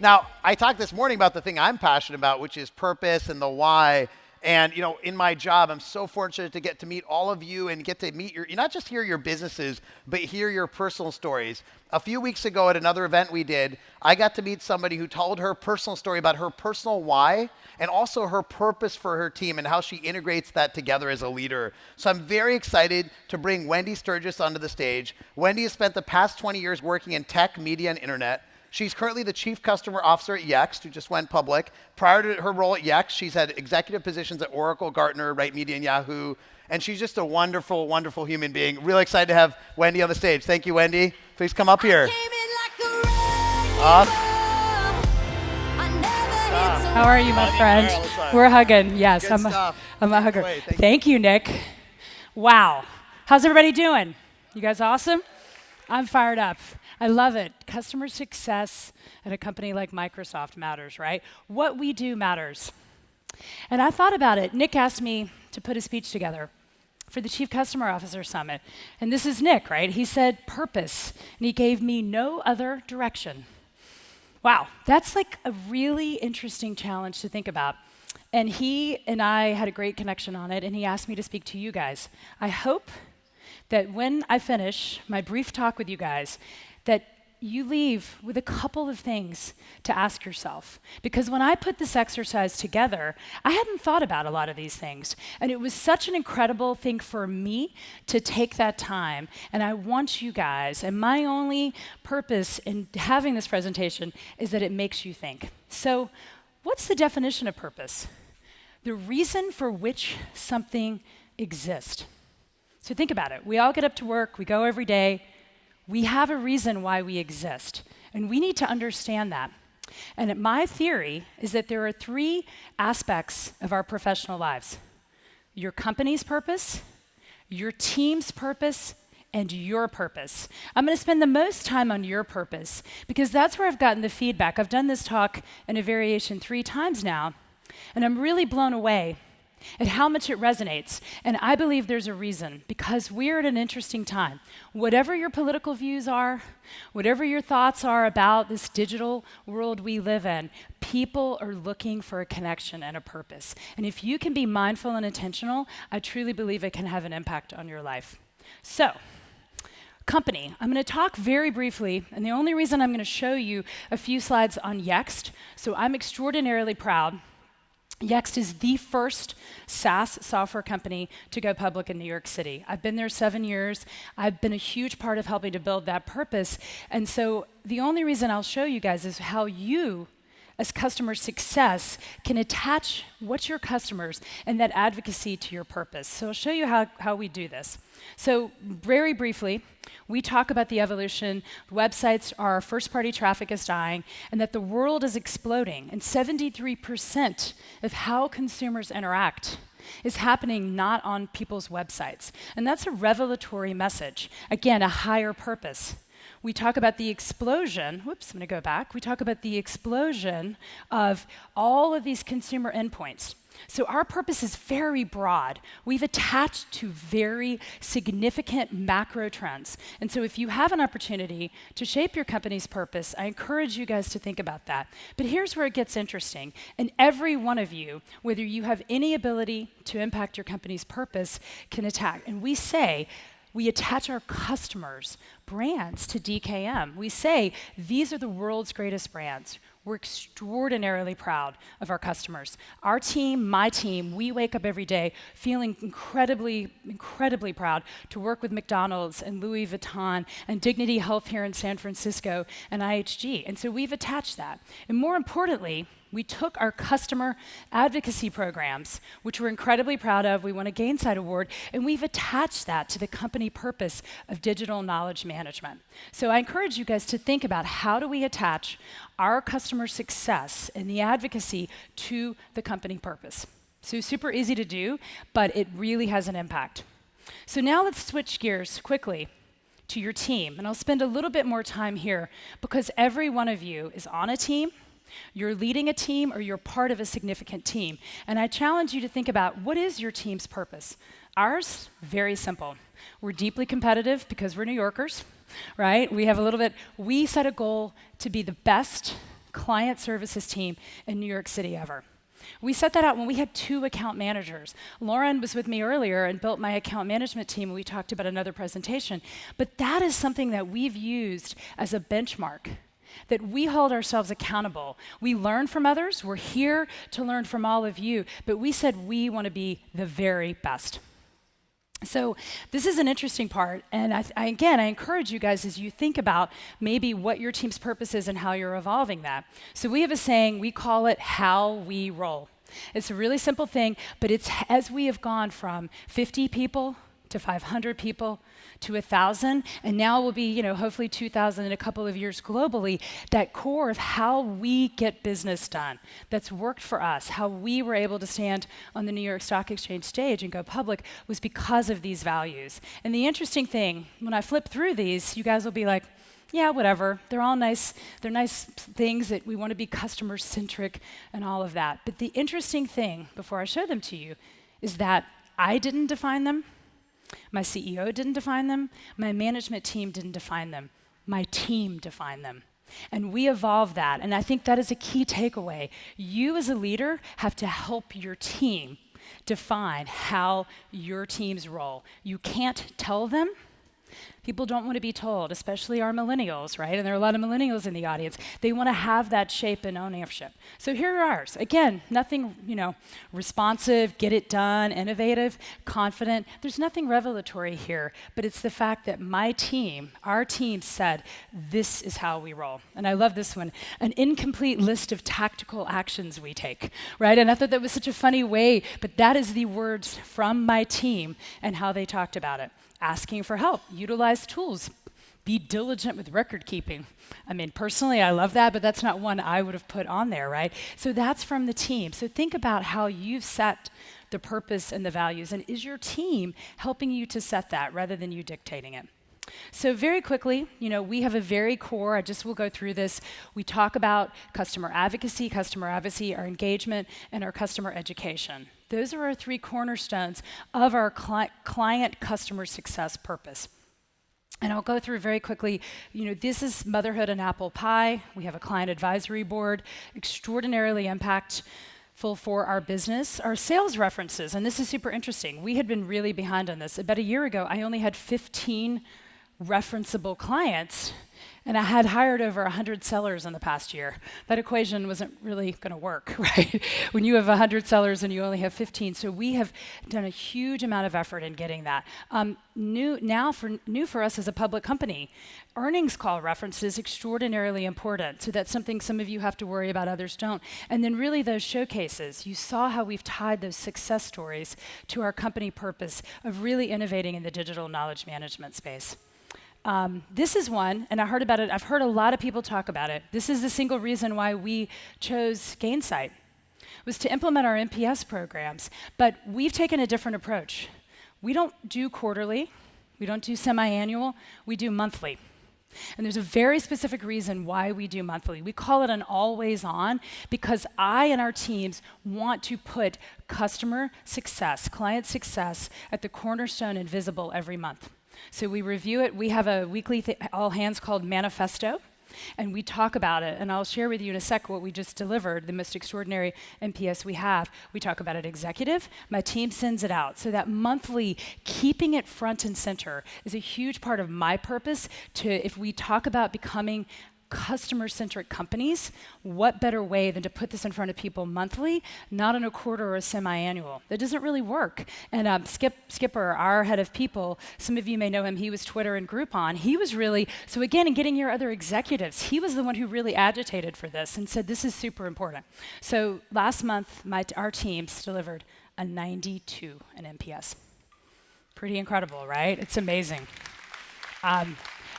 Now, I talked this morning about the thing I'm passionate about, which is purpose and the why. And in my job, I'm so fortunate to get to meet all of you and get to meet not just hear your businesses, but hear your personal stories. A few weeks ago at another event we did, I got to meet somebody who told her personal story about her personal why and also her purpose for her team and how she integrates that together as a leader. So I'm very excited to bring Wendi Sturgis onto the stage. Wendi has spent the past 20 years working in tech, media, and internet. She's currently the Chief Customer Officer at Yext, who just went public. Prior to her role at Yext, she's had executive positions at Oracle, Gartner, Right Media, and Yahoo. And she's just a wonderful, wonderful human being. Really excited to have Wendi on the stage. Thank you, Wendi. Please come up here. Awesome. How are you, my friend? We're hugging. Yes, I'm a hugger. Thank you, Nick. Wow. How's everybody doing? You guys awesome? I'm fired up. I love it. Customer success at a company like Microsoft matters, right? What we do matters. And I thought about it. Nick asked me to put a speech together for the Chief Customer Officer Summit. And this is Nick, right? He said purpose, and he gave me no other direction. Wow, that's like a really interesting challenge to think about. And he and I had a great connection on it, and he asked me to speak to you guys. I hope that when I finish my brief talk with you guys, that you leave with a couple of things to ask yourself. Because when I put this exercise together, I hadn't thought about a lot of these things. And it was such an incredible thing for me to take that time. And I want you guys, and my only purpose in having this presentation is that it makes you think. So, what's the definition of purpose? The reason for which something exists. So think about it. We all get up to work, we go every day. We have a reason why we exist, and we need to understand that. And my theory is that there are three aspects of our professional lives: your company's purpose, your team's purpose, and your purpose. I'm going to spend the most time on your purpose because that's where I've gotten the feedback. I've done this talk in a variation 3 times now, and I'm really blown away at how much it resonates. And I believe there's a reason, because we're at an interesting time. Whatever your political views are, whatever your thoughts are about this digital world we live in, people are looking for a connection and a purpose. And if you can be mindful and intentional, I truly believe it can have an impact on your life. So, company. I'm going to talk very briefly, and the only reason I'm going to show you a few slides on Yext, so I'm extraordinarily proud. Yext is the first SaaS software company to go public in New York City. I've been there 7 years. I've been a huge part of helping to build that purpose. And so the only reason I'll show you guys is how you, as customer success, can attach what's your customers and that advocacy to your purpose. So I'll show you how we do this. So very briefly, we talk about the evolution. Websites, our first-party traffic is dying, and that the world is exploding. And 73% of how consumers interact is happening not on people's websites. And that's a revelatory message. Again, a higher purpose. We talk about the explosion, whoops, I'm going to go back. We talk about the explosion of all of these consumer endpoints. So our purpose is very broad. We've attached to very significant macro trends. And so if you have an opportunity to shape your company's purpose, I encourage you guys to think about that. But here's where it gets interesting. And every one of you, whether you have any ability to impact your company's purpose, can attack. And we say, we attach our customers' brands to DKM. We say, these are the world's greatest brands. We're extraordinarily proud of our customers. Our team, my team, we wake up every day feeling incredibly, incredibly proud to work with McDonald's and Louis Vuitton and Dignity Health here in San Francisco and IHG. And so we've attached that. And more importantly, we took our customer advocacy programs, which we're incredibly proud of. We won a Gainsight award, and we've attached that to the company purpose of digital knowledge management. So I encourage you guys to think about how do we attach our customer success and the advocacy to the company purpose. So super easy to do, but it really has an impact. So now let's switch gears quickly to your team. And I'll spend a little bit more time here because every one of you is on a team. You're leading a team or you're part of a significant team. And I challenge you to think about what is your team's purpose? Ours, very simple. We're deeply competitive because we're New Yorkers, right? We set a goal to be the best client services team in New York City ever. We set that out when we had 2 account managers. Lauren was with me earlier and built my account management team, and we talked about another presentation. But that is something that we've used as a benchmark, that we hold ourselves accountable. We learn from others. We're here to learn from all of you, but we said we want to be the very best. So this is an interesting part, and I encourage you guys as you think about maybe what your team's purpose is and how you're evolving that. So we have a saying, we call it how we roll. It's a really simple thing, but it's as we have gone from 50 people to 500 people to 1,000, and now we'll be, hopefully 2,000 in a couple of years globally, that core of how we get business done, that's worked for us, how we were able to stand on the New York Stock Exchange stage and go public was because of these values. And the interesting thing, when I flip through these, you guys will be like, yeah, whatever. They're all nice. They're nice things that we want to be customer-centric and all of that. But the interesting thing, before I show them to you, is that I didn't define them. My CEO didn't define them. My management team didn't define them. My team defined them. And we evolved that. And I think that is a key takeaway. You as a leader have to help your team define how your teams roll. You can't tell them. People don't want to be told, especially our millennials, right? And there are a lot of millennials in the audience. They want to have that shape and ownership. So here are ours. Again, nothing, responsive, get it done, innovative, confident. There's nothing revelatory here, but it's the fact that my team, our team said, this is how we roll. And I love this one, an incomplete list of tactical actions we take, right? And I thought that was such a funny way, but that is the words from my team and how they talked about it. Asking for help, utilize tools, be diligent with record keeping. I mean, personally, I love that, but that's not one I would have put on there, right? So that's from the team. So think about how you've set the purpose and the values, and is your team helping you to set that rather than you dictating it? So very quickly, we have a very core, I just will go through this. We talk about customer advocacy, our engagement, and our customer education. Those are our 3 cornerstones of our client customer success purpose. And I'll go through very quickly, this is motherhood and apple pie. We have a client advisory board, extraordinarily impactful for our business. Our sales references, and this is super interesting. We had been really behind on this. About a year ago, I only had 15 referenceable clients, and I had hired over 100 sellers in the past year. That equation wasn't really going to work, right? When you have 100 sellers and you only have 15. So we have done a huge amount of effort in getting that. New for us as a public company, earnings call references extraordinarily important. So that's something some of you have to worry about, others don't. And then really those showcases. You saw how we've tied those success stories to our company purpose of really innovating in the digital knowledge management space. This is one, and I heard about it. I've heard a lot of people talk about it. This is the single reason why we chose Gainsight, was to implement our NPS programs. But we've taken a different approach. We don't do quarterly. We don't do semi-annual. We do monthly. And there's a very specific reason why we do monthly. We call it an always on because I and our teams want to put customer success, client success at the cornerstone and visible every month. So we review it. We have a weekly all hands called Manifesto, and we talk about it. And I'll share with you in a sec what we just delivered, the most extraordinary NPS we have. We talk about it executive. My team sends it out. So that monthly, keeping it front and center is a huge part of my purpose if we talk about becoming customer-centric companies, what better way than to put this in front of people monthly, not on a quarter or a semi-annual? That doesn't really work. And Skipper, our head of people, some of you may know him, he was Twitter and Groupon. He was really, so again, in getting your other executives, he was the one who really agitated for this and said, this is super important. So last month, our teams delivered a 92 in NPS. Pretty incredible, right? It's amazing.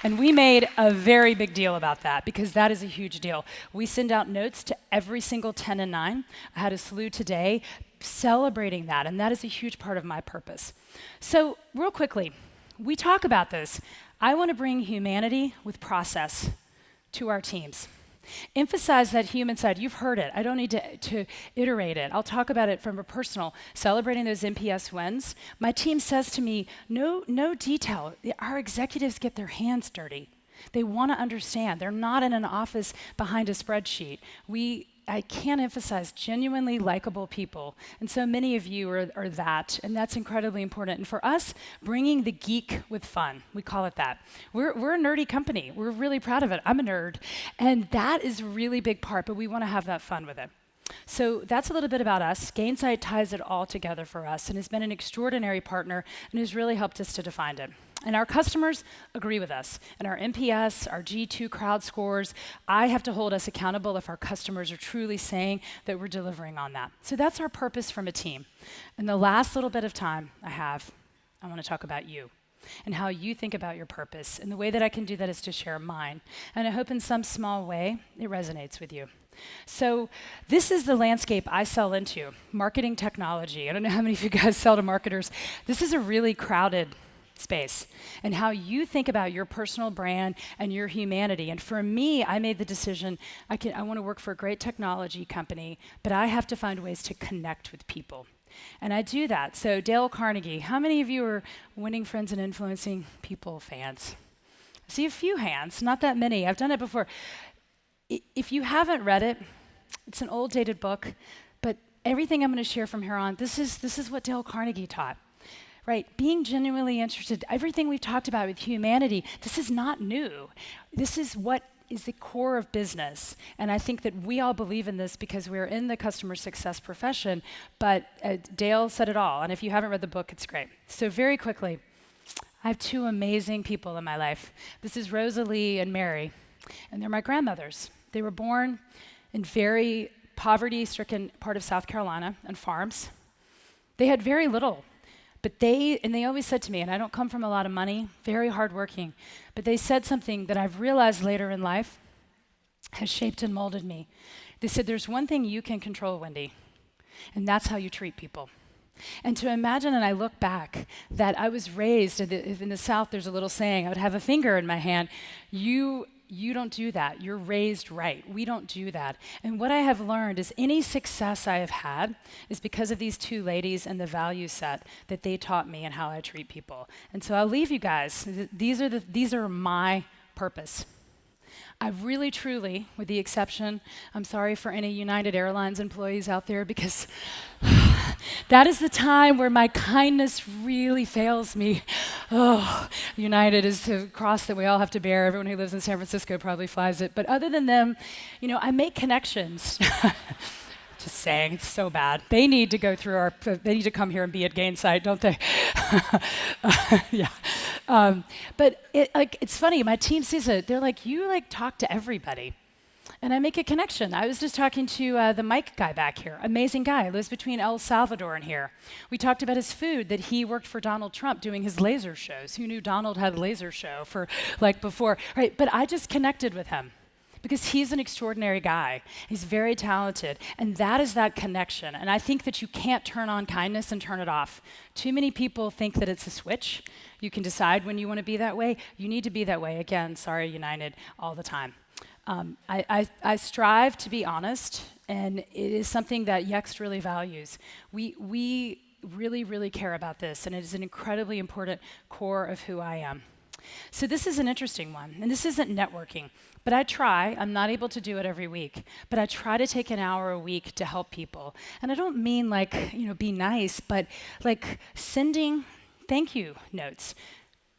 And we made a very big deal about that because that is a huge deal. We send out notes to every single 10 and 9. I had a slew today celebrating that, and that is a huge part of my purpose. So real quickly, we talk about this. I want to bring humanity with process to our teams. Emphasize that human side. You've heard it. I don't need to iterate it. I'll talk about it from a personal, celebrating those NPS wins. My team says to me, no detail. Our executives get their hands dirty. They want to understand. They're not in an office behind a spreadsheet. I can't emphasize genuinely likable people. And so many of you are that, and that's incredibly important. And for us, bringing the geek with fun, we call it that. We're a nerdy company. We're really proud of it. I'm a nerd. And that is a really big part, but we want to have that fun with it. So that's a little bit about us. Gainsight ties it all together for us and has been an extraordinary partner and has really helped us to define it. And our customers agree with us. And our NPS, our G2 crowd scores, I have to hold us accountable if our customers are truly saying that we're delivering on that. So that's our purpose from a team. And the last little bit of time I want to talk about you and how you think about your purpose. And the way that I can do that is to share mine. And I hope in some small way it resonates with you. So this is the landscape I sell into, marketing technology. I don't know how many of you guys sell to marketers. This is a really crowded space, and how you think about your personal brand and your humanity. And for me, I made the decision, I want to work for a great technology company, but I have to find ways to connect with people. And I do that. So Dale Carnegie, how many of you are Winning Friends and Influencing People fans? I see a few hands, not that many. I've done it before. If you haven't read it, it's an old dated book, but everything I'm going to share from here on, this is what Dale Carnegie taught. Right, being genuinely interested, everything we've talked about with humanity, this is not new. This is what is the core of business. And I think that we all believe in this because we're in the customer success profession, but Dale said it all. And if you haven't read the book, it's great. So very quickly, I have two amazing people in my life. This is Rosalie and Mary, and they're my grandmothers. They were born in very poverty-stricken part of South Carolina on farms. They had very little. But they always said to me, and I don't come from a lot of money, very hardworking, but they said something that I've realized later in life has shaped and molded me. They said, there's one thing you can control, Wendi, and that's how you treat people. And to imagine, and I look back, that I was raised, in the South there's a little saying, I would have a finger in my hand, you don't do that. You're raised right. We don't do that. And what I have learned is any success I have had is because of these two ladies and the value set that they taught me and how I treat people. And so I'll leave you guys. These are my purpose. I really, truly, with the exception, I'm sorry for any United Airlines employees out there because that is the time where my kindness really fails me. Oh, United is the cross that we all have to bear. Everyone who lives in San Francisco probably flies it. But other than them, I make connections. Just saying, it's so bad. They need to go through they need to come here and be at Gainsight, don't they? Yeah. But it's funny, my team sees it. They're like, you talk to everybody. And I make a connection. I was just talking to the Mike guy back here, amazing guy, lives between El Salvador and here. We talked about his food, that he worked for Donald Trump doing his laser shows. Who knew Donald had a laser show for before? Right, but I just connected with him because he's an extraordinary guy. He's very talented, and that is that connection. And I think that you can't turn on kindness and turn it off. Too many people think that it's a switch. You can decide when you want to be that way. You need to be that way. Again, sorry, United, all the time. I strive to be honest, and it is something that Yext really values. We really, really care about this, and it is an incredibly important core of who I am. So this is an interesting one, and this isn't networking, but I try. I'm not able to do it every week, but I try to take an hour a week to help people. And I don't mean be nice, but sending thank you notes.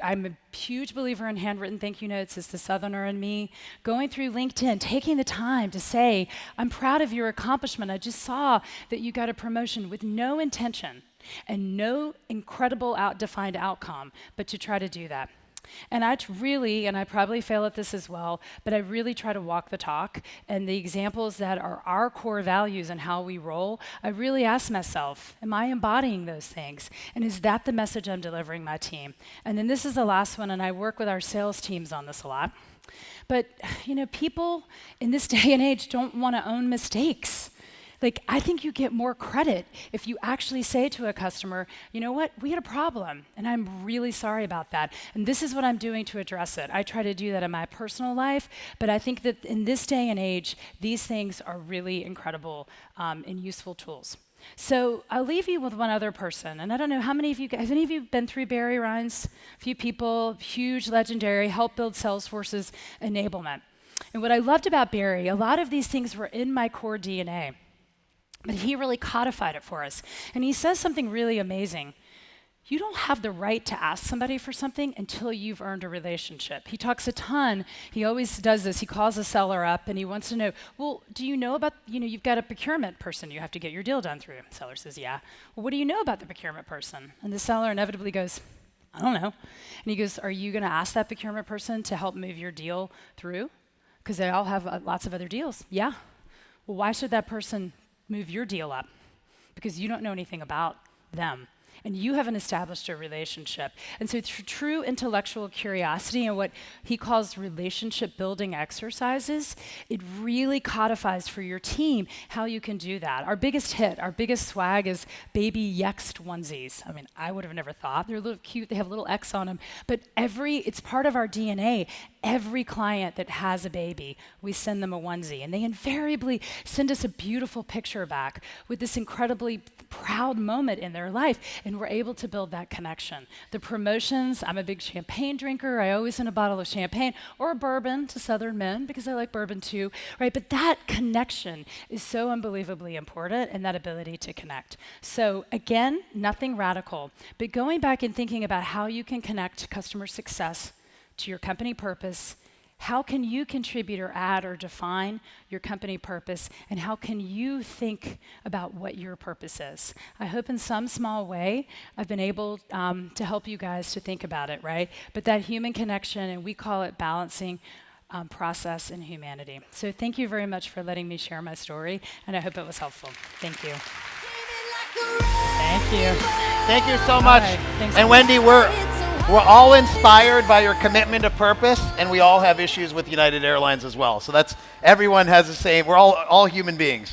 I'm a huge believer in handwritten thank you notes. It's the Southerner in me. Going through LinkedIn, taking the time to say, I'm proud of your accomplishment. I just saw that you got a promotion with no intention and no incredible defined outcome, but to try to do that. And I probably fail at this as well, but I really try to walk the talk. And the examples that are our core values and how we roll, I really ask myself, am I embodying those things? And is that the message I'm delivering my team? And then this is the last one, and I work with our sales teams on this a lot. But, people in this day and age don't want to own mistakes. I think you get more credit if you actually say to a customer, you know what, we had a problem, and I'm really sorry about that. And this is what I'm doing to address it. I try to do that in my personal life, but I think that in this day and age, these things are really incredible and useful tools. So I'll leave you with one other person, and I don't know how many of you, have any of you been through Barry Ryan's? A few people, huge, legendary, help build Salesforce's enablement. And what I loved about Barry, a lot of these things were in my core DNA, but he really codified it for us. And he says something really amazing. You don't have the right to ask somebody for something until you've earned a relationship. He talks a ton. He always does this. He calls a seller up and he wants to know, well, do you know about, you've got a procurement person you have to get your deal done through. The seller says, yeah. Well, what do you know about the procurement person? And the seller inevitably goes, I don't know. And he goes, are you going to ask that procurement person to help move your deal through? Because they all have lots of other deals. Yeah. Well, why should that person move your deal up? Because you don't know anything about them. And you haven't established a relationship. And so through true intellectual curiosity and what he calls relationship building exercises, it really codifies for your team how you can do that. Our biggest hit, our biggest swag is baby Yext onesies. I mean, I would have never thought. They're a little cute, they have a little X on them, but it's part of our DNA. Every client that has a baby, we send them a onesie, and they invariably send us a beautiful picture back with this incredibly proud moment in their life, and we're able to build that connection. The promotions, I'm a big champagne drinker. I always send a bottle of champagne or a bourbon to Southern men because I like bourbon too, right? But that connection is so unbelievably important, and that ability to connect. So again, nothing radical, but going back and thinking about how you can connect customer success to your company purpose. How can you contribute or add or define your company purpose, and how can you think about what your purpose is? I hope in some small way I've been able to help you guys to think about it, right? But that human connection, and we call it balancing process and humanity. So thank you very much for letting me share my story, and I hope it was helpful. Thank you. Thank you. Thank you so much. Right. And Wendi, we're all inspired by your commitment to purpose, and we all have issues with United Airlines as well. So everyone has the same, we're all human beings.